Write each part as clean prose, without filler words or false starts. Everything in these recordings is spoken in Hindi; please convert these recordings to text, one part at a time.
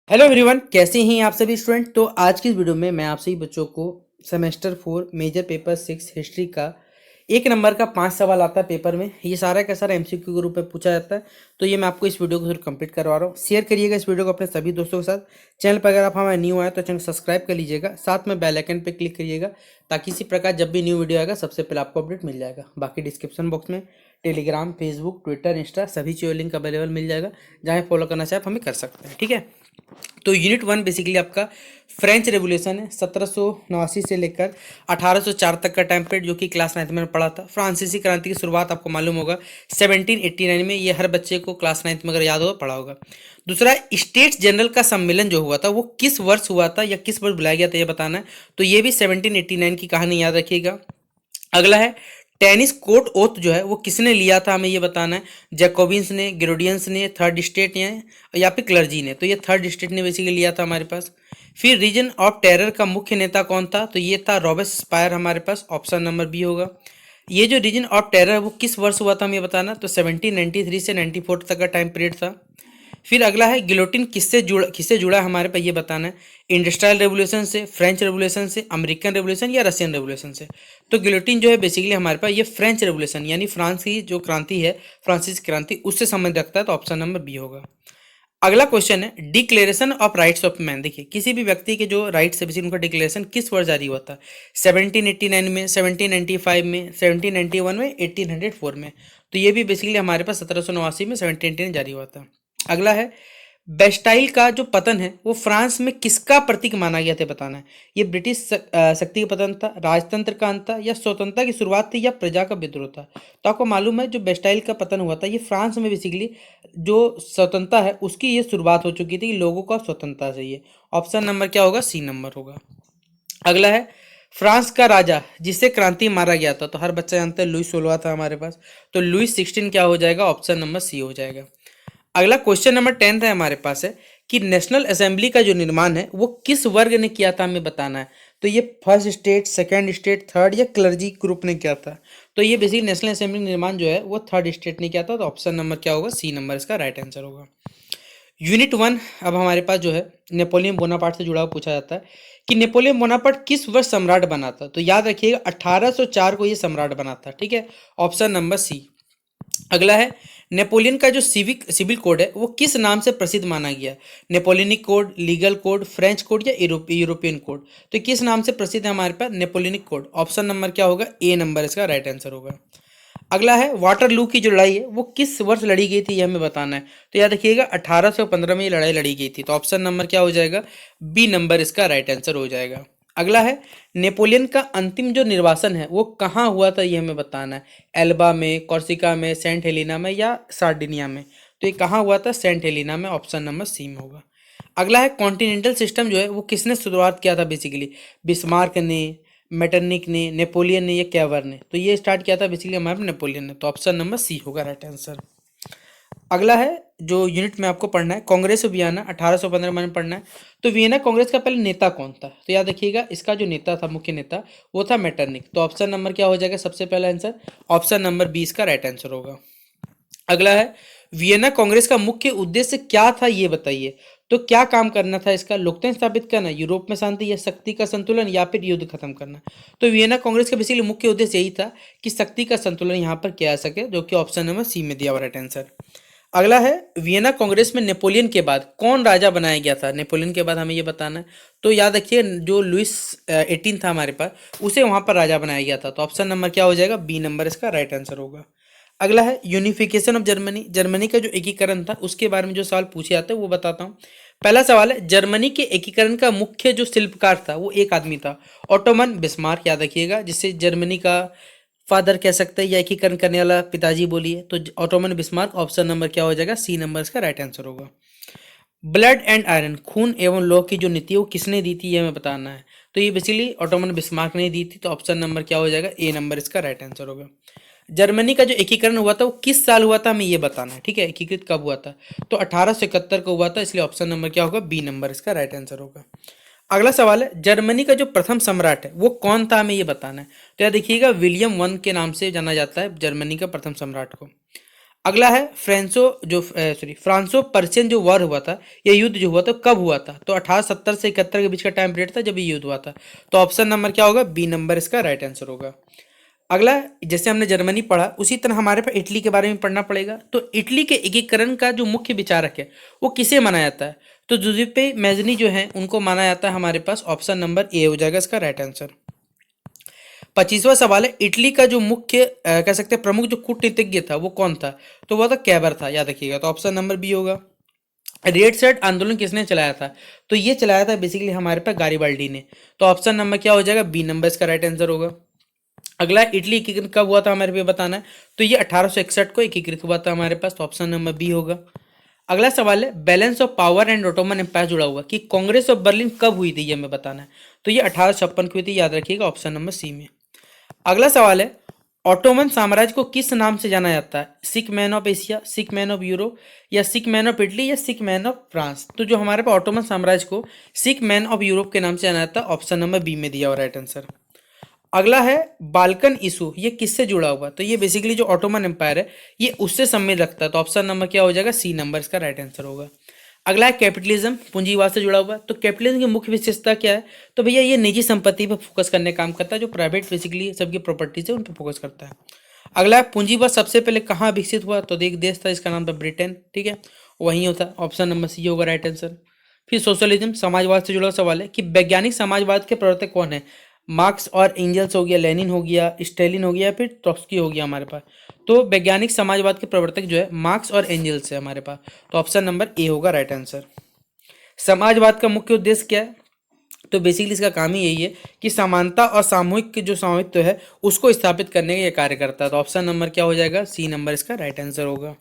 हेलो एवरीवन, कैसे हैं आप सभी स्टूडेंट। तो आज की इस वीडियो में मैं आप सभी बच्चों को सेमेस्टर 4 मेजर पेपर 6 हिस्ट्री का 1 नंबर का 5 सवाल आता है पेपर में। ये सारा का सारा एमसीक्यू के रूप में पूछा जाता है। तो ये मैं आपको इस वीडियो को कंप्लीट करवा रहा हूँ। शेयर करिएगा इस वीडियो को अपने सभी दोस्तों के साथ। चैनल पर अगर आप हमारे न्यू आए तो चैनल सब्सक्राइब कर लीजिएगा, साथ में बेल आइकन पर क्लिक करिएगा ताकि इसी प्रकार जब भी न्यू वीडियो आएगा सबसे पहले आपको अपडेट मिल जाएगा। बाकी डिस्क्रिप्शन बॉक्स में टेलीग्राम, फेसबुक, ट्विटर, इंस्टा सभी चीज़ों लिंक अवेलेबल मिल जाएगा। जहाँ फॉलो करना चाहे आप हमें कर सकते हैं, ठीक है। तो यूनिट 1 बेसिकली आपका फ्रेंच रेवोल्यूशन है, 1789 से लेकर 1804 तक का टाइम पीरियड, जो कि क्लास 9 में पढ़ा था। फ्रांसीसी क्रांति की शुरुआत आपको मालूम होगा 1789 में। ये हर बच्चे को क्लास 9 में अगर याद हो पढ़ा होगा। दूसरा, स्टेट्स जनरल का सम्मेलन जो हुआ था वो किस वर्ष हुआ था या किस वर्ष बुलाया गया था ये बताना है। तो ये भी 1789 की कहानी याद रखिएगा। अगला है, टेनिस कोर्ट ओथ जो है वो किसने लिया था, हमें ये बताना है। जैकोबिन्स ने, ग्रेडियंस ने, थर्ड स्टेट ने या फिर क्लर्जी ने। तो ये थर्ड स्टेट ने बेसिकली लिया था हमारे पास। फिर रीजन ऑफ टेरर का मुख्य नेता कौन था, तो ये था रॉबेस्पायर हमारे पास। ऑप्शन नंबर बी होगा। ये जो रीजन ऑफ टेरर वो किस वर्ष हुआ था हमें बताना, तो 1793 से 94 तक का टाइम पीरियड था। फिर अगला है, गिलोटिन किससे जुड़ा हमारे पास ये बताना है। इंडस्ट्रियल रेवोल्यूशन से, फ्रेंच रेवोल्यूशन से, अमेरिकन रेवोल्यूशन या रशियन रेवोल्यूशन से। तो गिलोटिन जो है बेसिकली हमारे पास ये फ्रेंच रेवोल्यूशन यानी फ्रांस की जो क्रांति है, फ्रांसीसी क्रांति, उससे संबंध रखता है। तो ऑप्शन नंबर बी होगा। अगला क्वेश्चन है, declaration of rights of man. देखिए, किसी भी व्यक्ति के जो राइट्स है उनका डिक्लेरेशन किस वर्ष जारी हुआ था। 1789 में, 1795 में, 1791 में, 1804 में। तो ये भी बेसिकली हमारे पास 1789 में 1789 जारी हुआ था। अगला है, बेस्टाइल का जो पतन है वो फ्रांस में किसका प्रतीक माना गया था बताना है। ये ब्रिटिश शक्ति का पतन था, राजतंत्र का अंत था, या स्वतंत्रता की शुरुआत थी, या प्रजा का विद्रोह था। तो आपको मालूम है जो बेस्टाइल का पतन हुआ था ये फ्रांस में बेसिकली जो स्वतंत्रता है उसकी ये शुरुआत हो चुकी थी। लोगों का स्वतंत्रता चाहिए। ऑप्शन नंबर क्या होगा, सी नंबर होगा। अगला है, फ्रांस का राजा जिसे क्रांति मारा गया था, तो हर बच्चा जानता है लुई 16 था हमारे पास। तो लुई 16 क्या हो जाएगा, ऑप्शन नंबर सी हो जाएगा। अगला क्वेश्चन नंबर 10 है हमारे पास है कि नेशनल असेंबली का जो निर्माण है वो किस वर्ग ने किया था हमें बताना है। तो ये first state, second state, third या क्लर्जी ग्रुप ने किया था। तो ये बेसिकली नेशनल असेंबली निर्माण जो है वो थर्ड स्टेट ने किया था। तो ऑप्शन नंबर क्या होगा, सी नंबर इसका राइट आंसर होगा। यूनिट 1 अब हमारे पास जो है नेपोलियन बोनापार्ट से जुड़ा हुआ पूछा जाता है कि नेपोलियन बोनापार्ट किस वर्ष सम्राट बना था। तो याद रखिएगा 1804 को ये सम्राट बना था, ठीक है। Option number C. अगला है, नेपोलियन का जो सिविल कोड है वो किस नाम से प्रसिद्ध माना गया। Napoleonic code, legal code, French code या यूरोपियन कोड। तो किस नाम से प्रसिद्ध है हमारे पास, नेपोलियनिक कोड। ऑप्शन नंबर क्या होगा, ए नंबर इसका राइट आंसर होगा। अगला है, वाटरलू की जो लड़ाई है वो किस वर्ष लड़ी गई थी ये हमें बताना है। तो याद रखिएगा 1815 में ये लड़ाई लड़ी गई थी। तो ऑप्शन नंबर क्या हो जाएगा, बी नंबर इसका राइट आंसर हो जाएगा। अगला है, नेपोलियन का अंतिम जो निर्वासन है वो कहाँ हुआ था ये हमें बताना है। एल्बा में, कॉर्सिका में, सेंट हेलेना में या सार्डिनिया में। तो ये कहाँ हुआ था, सेंट हेलेना में। ऑप्शन नंबर सी में होगा। अगला है, कॉन्टिनेंटल सिस्टम जो है वो किसने शुरुआत किया था बेसिकली। बिस्मार्क ने, मेटरनिक ने, नेपोलियन ने या कैवर ने। तो ये स्टार्ट किया था बेसिकली हमारे नेपोलियन ने। तो ऑप्शन नंबर सी होगा राइट आंसर। अगला है, जो यूनिट में आपको पढ़ना है कांग्रेस ऑफ वियना 1815 में पढ़ना है। तो वियना कांग्रेस का पहले नेता कौन था, तो याद रखिएगा इसका जो नेता था, मुख्य नेता, वो था मेटरनिक। तो ऑप्शन नंबर क्या हो जाएगा सबसे पहला आंसर, ऑप्शन नंबर 20 का राइट आंसर होगा। अगला है, वियना कांग्रेस का मुख्य उद्देश्य क्या था ये बताइए। तो क्या काम करना था इसका, लोकतंत्र स्थापित करना, यूरोप में शांति या शक्ति का संतुलन, या फिर युद्ध खत्म करना। तो वियना कांग्रेस का बेसिकली मुख्य उद्देश्य यही था कि शक्ति का संतुलन यहाँ पर किया जा सके, जो कि ऑप्शन नंबर सी में दिया हुआ राइट आंसर। अगला है, वियना कांग्रेस में नेपोलियन के बाद कौन राजा बनाया गया था। नेपोलियन के बाद हमें ये बताना है। तो याद रखिए जो लुइस 18 था हमारे पास, उसे वहां पर राजा बनाया गया था। तो ऑप्शन नंबर क्या हो जाएगा, बी नंबर इसका राइट आंसर होगा। अगला है, यूनिफिकेशन ऑफ जर्मनी। जर्मनी का जो एकीकरण था उसके बारे में जो सवाल पूछे जाते हैं वो बताता हूँ। पहला सवाल है, जर्मनी के एकीकरण का मुख्य जो शिल्पकार था वो एक आदमी था, ऑटोमन बिस्मार्क। याद रखिएगा, जिससे जर्मनी का फादर कह सकते हैं या एकीकरण करने वाला पिताजी बोलिए। तो ऑटोमन बिस्मार्क। ऑप्शन नंबर क्या हो जाएगा, सी नंबर इसका राइट आंसर होगा। ब्लड एंड आयरन, खून एवं लौह की जो नीति है वो किसने दी थी ये हमें बताना है। तो ये बेसिकली ऑटोमन बिस्मार्क ने दी थी। तो ऑप्शन नंबर क्या हो जाएगा, ए नंबर इसका राइट आंसर होगा। जर्मनी का जो एकीकरण हुआ था वो किस साल हुआ था हमें ये बताना है, ठीक है। एकीकृत कब हुआ था, तो 1871 को हुआ था। इसलिए ऑप्शन नंबर क्या होगा, बी नंबर इसका राइट आंसर होगा। अगला सवाल है, जर्मनी का जो प्रथम सम्राट है वो कौन था हमें ये बताना है। तो याद देखिएगा विलियम वन के नाम से जाना जाता है जर्मनी का प्रथम सम्राट को। अगला है फ्रांसो पर्शियन जो वॉर हुआ था, ये युद्ध जो हुआ था कब हुआ था? तो 1870 से 71 के बीच का टाइम पीरियड था जब ये युद्ध हुआ था। तो ऑप्शन नंबर क्या होगा? बी नंबर इसका राइट आंसर होगा। अगला, जैसे हमने जर्मनी पढ़ा उसी तरह हमारे पास इटली के बारे में पढ़ना पड़ेगा। तो इटली के एकीकरण का जो मुख्य विचारक है वो किसे माना जाता है? तो जुज़ुप्पे मैज़नी जो है उनको माना जाता है हमारे पास। ऑप्शन नंबर ए हो जाएगा इसका राइट आंसर। 25वां सवाल है, इटली का जो मुख्य कह सकते हैं प्रमुख जो कूटनीतिज्ञ था वो कौन था? तो वो था कैबर था, याद रखिएगा। तो ऑप्शन नंबर बी होगा। रेड शर्ट आंदोलन किसने चलाया था? तो ये चलाया था बेसिकली हमारे पास गारिबाल्डी ने। तो ऑप्शन नंबर क्या हो जाएगा? बी नंबर इसका राइट आंसर होगा। अगला, इटली एकीकृत कब हुआ था हमारे पे बताना है। तो ये 1861 को एकीकृत हुआ था हमारे पास। तो ऑप्शन नंबर बी होगा। अगला सवाल है, balance of power and Ottoman Empire जुड़ा हुआ कि कांग्रेस ऑफ बर्लिन कब हुई थी, ये हमें बताना है। तो ये 1856 की हुई थी, याद रखिएगा ऑप्शन नंबर सी में। अगला सवाल है, ऑटोमन साम्राज्य को किस नाम से जाना जाता है? सिक man of Asia, sick man of Europe, या सिक मैन ऑफ इटली, या सिक मैन ऑफ फ्रांस? तो जो हमारे पास ऑटोमन साम्राज्य को सिक मैन ऑफ यूरोप के नाम से जाना जाता है। ऑप्शन नंबर बी में दिया हुआ राइट आंसर। अगला है, बाल्कन इशू, ये किससे जुड़ा हुआ? तो ये बेसिकली जो ऑटोमन एम्पायर है ये उससे संबंध रखता है। तो ऑप्शन नंबर क्या हो जाएगा? सी नंबर इसका राइट आंसर होगा। अगला है, कैपिटलिज्म, पूंजीवाद से जुड़ा हुआ है। तो कैपिटलिज्म की मुख्य विशेषता क्या है? तो भैया ये निजी संपत्ति पर फोकस करने का काम करता है, जो प्राइवेट बेसिकली सबकी प्रॉपर्टीज है उन पर फोकस करता है। अगला है, पूंजीवाद सबसे पहले कहाँ विकसित हुआ? तो एक देश था इसका नाम था ब्रिटेन, ठीक है, वहीं होता। ऑप्शन नंबर सी होगा राइट आंसर। फिर सोशलिज्म, समाजवाद से जुड़ा सवाल है कि वैज्ञानिक समाजवाद के प्रवर्तक कौन है? मार्क्स और एंजल्स हो गया, लेनिन हो गया, स्टेलिन हो गया, फिर ट्रॉट्स्की हो गया हमारे पास। तो वैज्ञानिक समाजवाद के प्रवर्तक जो है मार्क्स और एंजल्स है हमारे पास। तो ऑप्शन नंबर ए होगा राइट आंसर। समाजवाद का मुख्य उद्देश्य क्या है? तो बेसिकली इसका काम ही यही है कि समानता और सामूहिक के जो स्वामित्व है उसको स्थापित करने का ये कार्य करता है। तो ऑप्शन नंबर क्या हो जाएगा? सी नंबर इसका राइट आंसर होगा।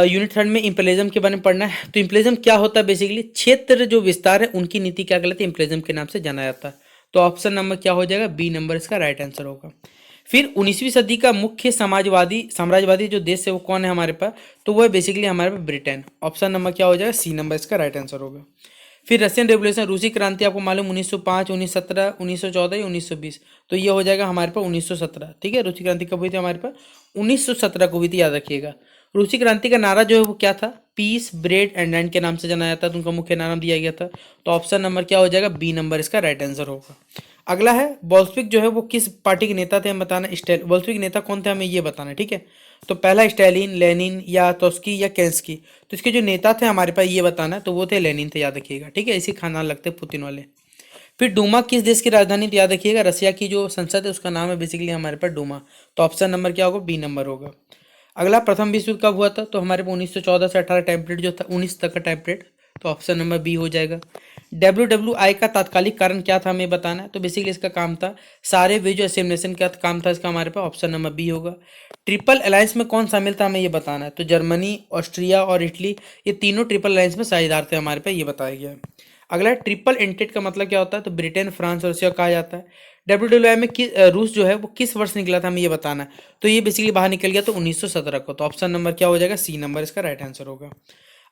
यूनिट थर्ड में इंपीरियलिज्म के बारे में पढ़ना है। तो इंपीरियलिज्म क्या होता है? बेसिकली क्षेत्र जो विस्तार है उनकी नीति क्या कहलाती है? इंपीरियलिज्म के नाम से जाना जाता है। तो ऑप्शन नंबर क्या हो जाएगा? बी नंबर इसका राइट आंसर होगा। फिर 19वीं सदी का मुख्य साम्राज्यवादी जो देश है वो कौन है हमारे पास? तो वो है बेसिकली हमारे पास ब्रिटेन। ऑप्शन नंबर क्या हो जाएगा? सी नंबर इसका राइट आंसर होगा। फिर रशियन रेवोल्यूशन, रूसी क्रांति आपको मालूम 1905, 1917, 1914 या 1920? तो ये हो जाएगा हमारे पास 1917, ठीक है। रूसी क्रांति कब हुई थी हमारे पास? 1917 को हुई थी, याद रखिएगा। रूसी क्रांति का नारा जो है वो क्या था? पीस, ब्रेड एंड लैंड के नाम से जाना जाता था, तो उनका मुख्य नाम दिया गया था। तो ऑप्शन नंबर क्या हो जाएगा? बी नंबर इसका राइट आंसर होगा। अगला है, बोल्शेविक जो है वो किस पार्टी के नेता थे, हम बताना। बोल्शेविक नेता कौन थे हमें ये बताना है, ठीक है। तो पहला स्टालिन, लेनिन या ट्रोत्स्की या केंस्की? तो इसके जो नेता थे हमारे पास ये बताना है, तो वो थे लेनिन थे, याद रखिएगा, ठीक है। इसी खानदान लगते पुतिन वाले। फिर डूमा किस देश की राजधानी? तो याद रखिएगा रसिया की जो संसद है उसका नाम है बेसिकली हमारे पास डूमा। तो ऑप्शन नंबर क्या होगा? बी नंबर होगा। अगला, प्रथम विश्व युद्ध कब हुआ था? तो हमारे पास 1914 से 18 टाइम पीरियड जो था, 19 तक का टाइम पीरियड। तो ऑप्शन नंबर बी हो जाएगा। WWI का तात्कालिक कारण क्या था हमें बताना है। तो बेसिकली इसका काम था सारे वेज असेंबलेशन का काम था इसका हमारे पास। ऑप्शन नंबर बी होगा। ट्रिपल अलायंस में कौन शामिल था हमें ये बताना है। तो जर्मनी, ऑस्ट्रिया और इटली, ये तीनों ट्रिपल अलायंस में साझेदार थे हमारे पास, ये बताया गया है। अगला, ट्रिपल एंटेट का मतलब क्या होता है? तो ब्रिटेन, फ्रांस और रशिया कहा जाता है। WWI में रूस जो है वो किस वर्ष निकला था हमें ये बताना है। तो ये बेसिकली बाहर निकल गया तो 1917 को। तो ऑप्शन नंबर क्या हो जाएगा? सी नंबर इसका राइट आंसर होगा।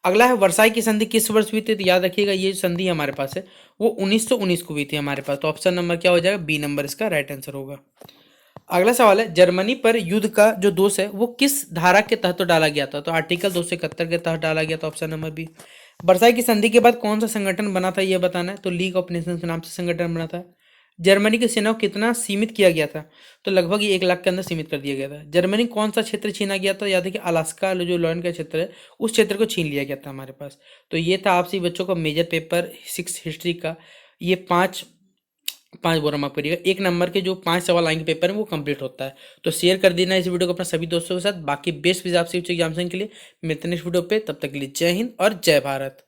अगला है, वर्साई की संधि किस वर्ष हुई थी? तो याद रखिएगा ये जो संधि हमारे पास है वो 1919 को हुई थी हमारे पास। तो ऑप्शन नंबर क्या हो जाएगा? बी नंबर इसका राइट आंसर होगा। अगला सवाल है, जर्मनी पर युद्ध का जो दोष है वो किस धारा के तहत तो डाला गया था? तो आर्टिकल 271 के तहत डाला गया था। Option number B. वर्साई की संधि के बाद कौन सा संगठन बना था ये बताना है। तो लीग ऑफ नेशंस के नाम से संगठन बना था। जर्मनी की सेना को कितना सीमित किया गया था? तो लगभग ये 1 लाख के अंदर सीमित कर दिया गया था। जर्मनी कौन सा क्षेत्र छीना गया था? याद है कि अलास्का जो लॉयन का क्षेत्र है उस क्षेत्र को छीन लिया गया था हमारे पास। तो ये था आपसे बच्चों का मेजर पेपर 6 हिस्ट्री का। ये पाँच बोरा माफ करिएगा, 1 नंबर के जो 5 सवाल आएंगे पेपर में वो कंप्लीट होता है। तो शेयर कर देना इस वीडियो को अपने सभी दोस्तों के साथ। बाकी बेस्ट विजाब से के लिए मिलते हैं नेक्स्ट वीडियो पे। तब तक के लिए जय हिंद और जय भारत।